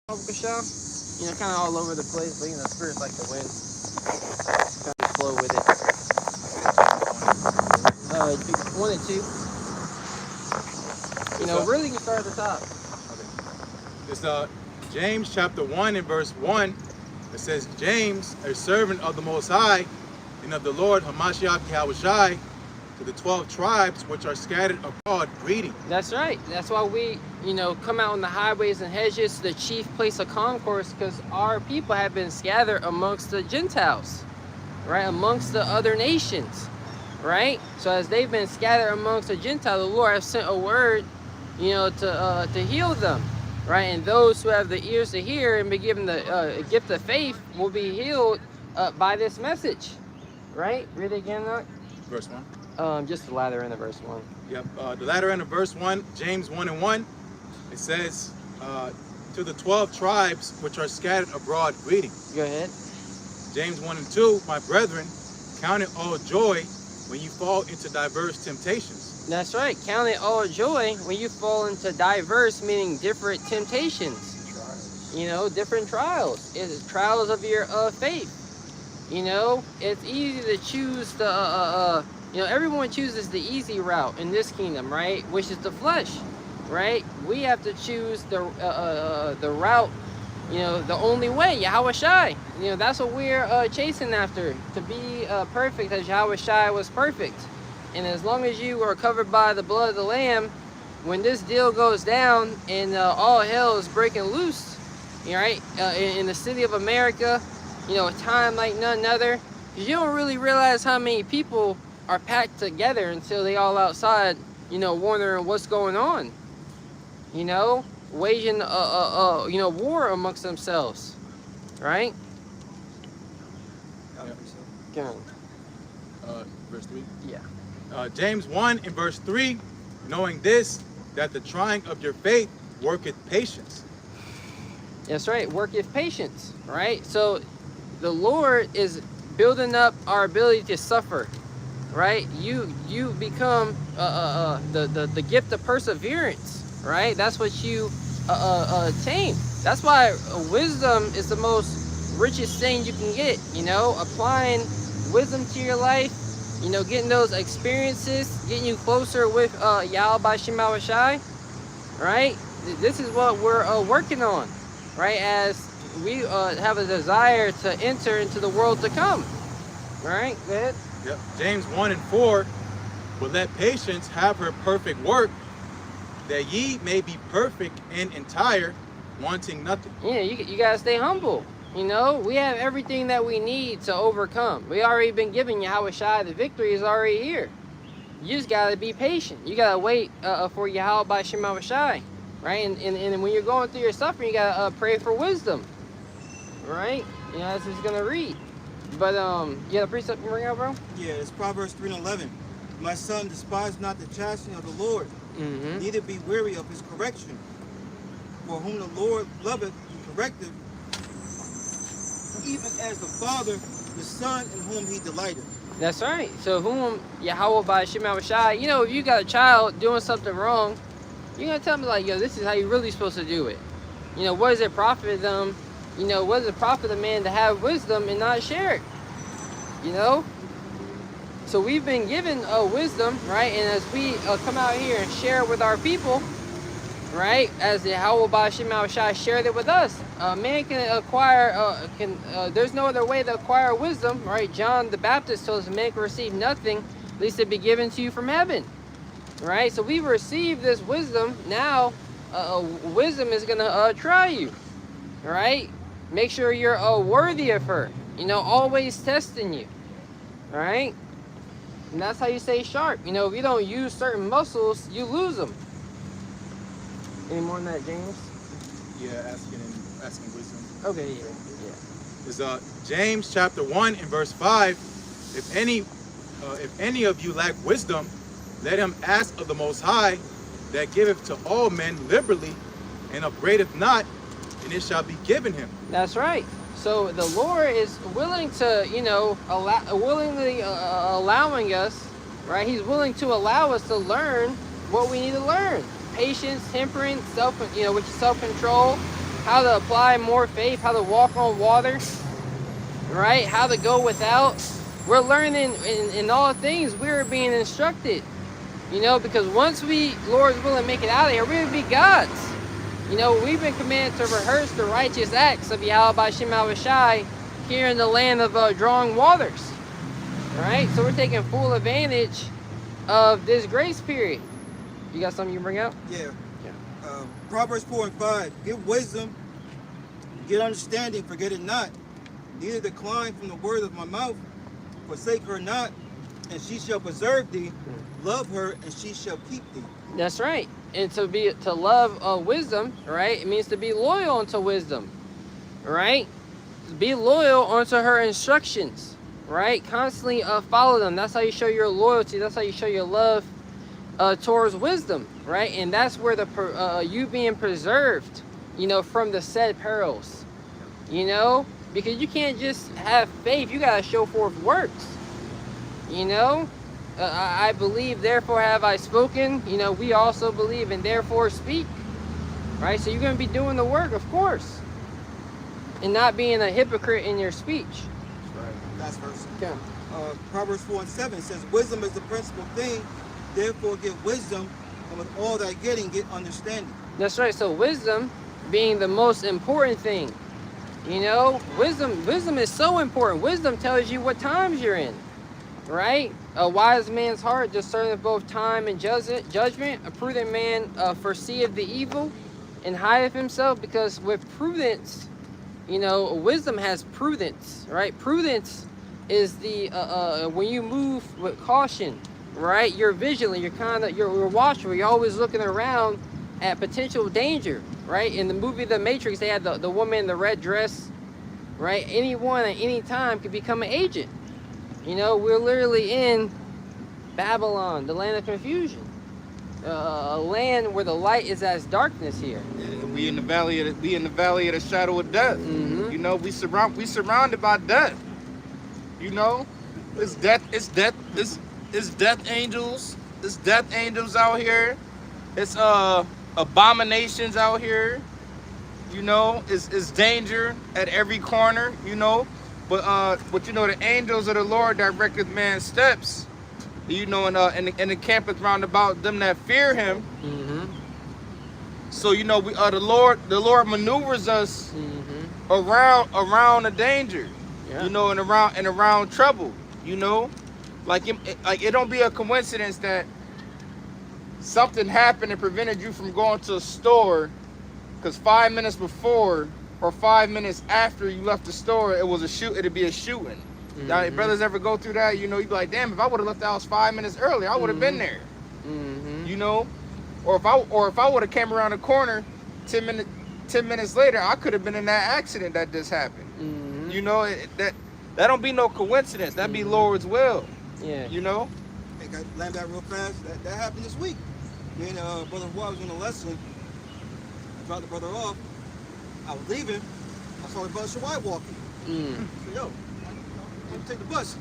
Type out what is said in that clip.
Kind of all over the place, but spirits like the wind. Kind of flow with it. 1 and 2. Really can start at the top. Okay. It's James chapter 1 and verse 1. It says, James, a servant of the Most High and of the Lord Hamashiach Yahushai, to the 12 tribes which are scattered abroad, greeting. That's right. That's why we, come out on the highways and hedges to the chief place of concourse, because our people have been scattered amongst the Gentiles, right? Amongst the other nations, right? So as they've been scattered amongst the Gentiles, the Lord has sent a word, to heal them, right? And those who have the ears to hear and be given the gift of faith will be healed by this message, right? Read it again, Doc. Verse 1. Just the latter end of verse 1. Yep, the latter end of verse 1, James 1 and 1, it says, to the 12 tribes which are scattered abroad, greeting. Go ahead. James 1 and 2, my brethren, count it all joy when you fall into diverse temptations. That's right. Count it all joy when you fall into diverse, meaning different temptations. Trials. Different trials. It's trials of your faith. It's easy to choose the everyone chooses the easy route in this kingdom, right? Which is the flesh, right? We have to choose the route, the only way, Yahushai. That's what we're chasing after, to be perfect as Yahushai was perfect. And as long as you are covered by the blood of the Lamb, when this deal goes down and all hell is breaking loose, right? In the city of America, a time like none other, because you don't really realize how many people are packed together until they all outside, wondering what's going on. Waging war amongst themselves, right? Yeah. Verse 3. Yeah. James 1 and verse 3, knowing this, that the trying of your faith worketh patience. That's right, worketh patience, right? So the Lord is building up our ability to suffer, right? You become the gift of perseverance, right? That's what you attain. That's why wisdom is the most richest thing you can get. Applying wisdom to your life, getting those experiences, getting you closer with Yahweh by Shemawashai, right? This is what we're working on, right? As we have a desire to enter into the world to come, right? Go ahead. Yep. James 1 and 4, but let patience have her perfect work, that ye may be perfect and entire, wanting nothing. Yeah, you gotta stay humble. We have everything that we need to overcome. We already been given Yahushai. The victory is already here. You just gotta be patient. You gotta wait for Yahweh by Shemawashai, right? And when you're going through your suffering, you gotta pray for wisdom, right? That's what it's gonna read. But you got a precept to bring out, bro? Yeah, it's Proverbs 3 and 11. My son, despise not the chastening of the Lord, neither be weary of his correction. For whom the Lord loveth, he correcteth, even as the father, the son in whom he delighteth. That's right. So whom Yahweh by Shemawashai, if you got a child doing something wrong, you're going to tell them like, yo, this is how you're really supposed to do it. What does it profit them? What does it profit a man to have wisdom and not share it? So we've been given wisdom, right? And as we come out here and share it with our people, right? As the Yahweh by Shemawashai shared it with us, man can acquire, there's no other way to acquire wisdom, right? John the Baptist told us man can receive nothing, at least it be given to you from heaven, right? So we've received this wisdom. Now, wisdom is going to try you, right? Make sure you're worthy of her, always testing you, right? And that's how you stay sharp. If you don't use certain muscles, you lose them. Any more than that, James? Yeah, asking wisdom. Okay, yeah. Is James chapter 1 and verse 5, if any of you lack wisdom, let him ask of the Most High, that giveth to all men liberally, and upbraideth not, and it shall be given him. That's right. So the Lord is willing to, willingly allowing us, right? He's willing to allow us to learn what we need to learn. Patience, temperance, which is self-control, how to apply more faith, how to walk on water, right? How to go without. We're learning in all things. We're being instructed, you know, because once we, Lord's willing, make it out of here, we're going to be gods. You know, we've been commanded to rehearse the righteous acts of Yahweh Shem Shai here in the land of drawing waters. Right? So we're taking full advantage of this grace period. You got something you bring out? Yeah. Proverbs 4 and 5. Get wisdom, get understanding, forget it not. Neither decline from the word of my mouth. Forsake her not, and she shall preserve thee. Love her, and she shall keep thee. That's right. And to love wisdom, right? It means to be loyal unto wisdom, right? Be loyal unto her instructions, right? Constantly follow them. That's how you show your loyalty. That's how you show your love towards wisdom, right? And that's where the you being preserved, you know, from the said perils, you know, because you can't just have faith. You gotta show forth works, you know. I believe, therefore have I spoken. You know, we also believe and therefore speak, right? So you're going to be doing the work, of course, and not being a hypocrite in your speech. That's right. Last verse. Yeah. Proverbs 4 and 7 says, wisdom is the principal thing, therefore get wisdom, and with all thy getting, get understanding. That's right. So wisdom being the most important thing. You know, wisdom is so important. Wisdom tells you what times you're in, right? A wise man's heart discerneth both time and judgment. A prudent man foreseeth the evil and hideth himself, because with prudence, you know, wisdom has prudence, right? Prudence is the when you move with caution, right? You're vigilant, you're watchful, you're always looking around at potential danger, right? In the movie The Matrix, they had the woman in the red dress, right? Anyone at any time could become an agent. You know, we're literally in Babylon, the land of confusion, a land where the light is as darkness here. Yeah, we in the valley of the shadow of death. Mm-hmm. You know, we surrounded by death. You know, it's death angels. It's death angels out here. It's abominations out here. You know, it's danger at every corner. You know. But you know, the angels of the Lord directeth man's steps. You know, and the campeth round about them that fear Him. Mm-hmm. So you know, the Lord maneuvers us around the danger. Yeah. You know, and around trouble. You know, like it don't be a coincidence that something happened and prevented you from going to a store, because 5 minutes before or 5 minutes after you left the store, it'd be a shooting. Mm-hmm. Now, brothers ever go through that? You know, you'd be like, damn, if I would have left the house 5 minutes earlier, I would have been there. Mm-hmm. You know, or if I would have came around the corner 10 minutes later, I could have been in that accident that just happened. Mm-hmm. You know, that don't be no coincidence. That be Lord's will. Yeah. You know. Hey, guys, land that real fast. That happened this week. Me and Brother Roy was in a lesson. I dropped the brother off. I was leaving. I saw the brother Shawai walking. So, yo, I'm gonna take the bus.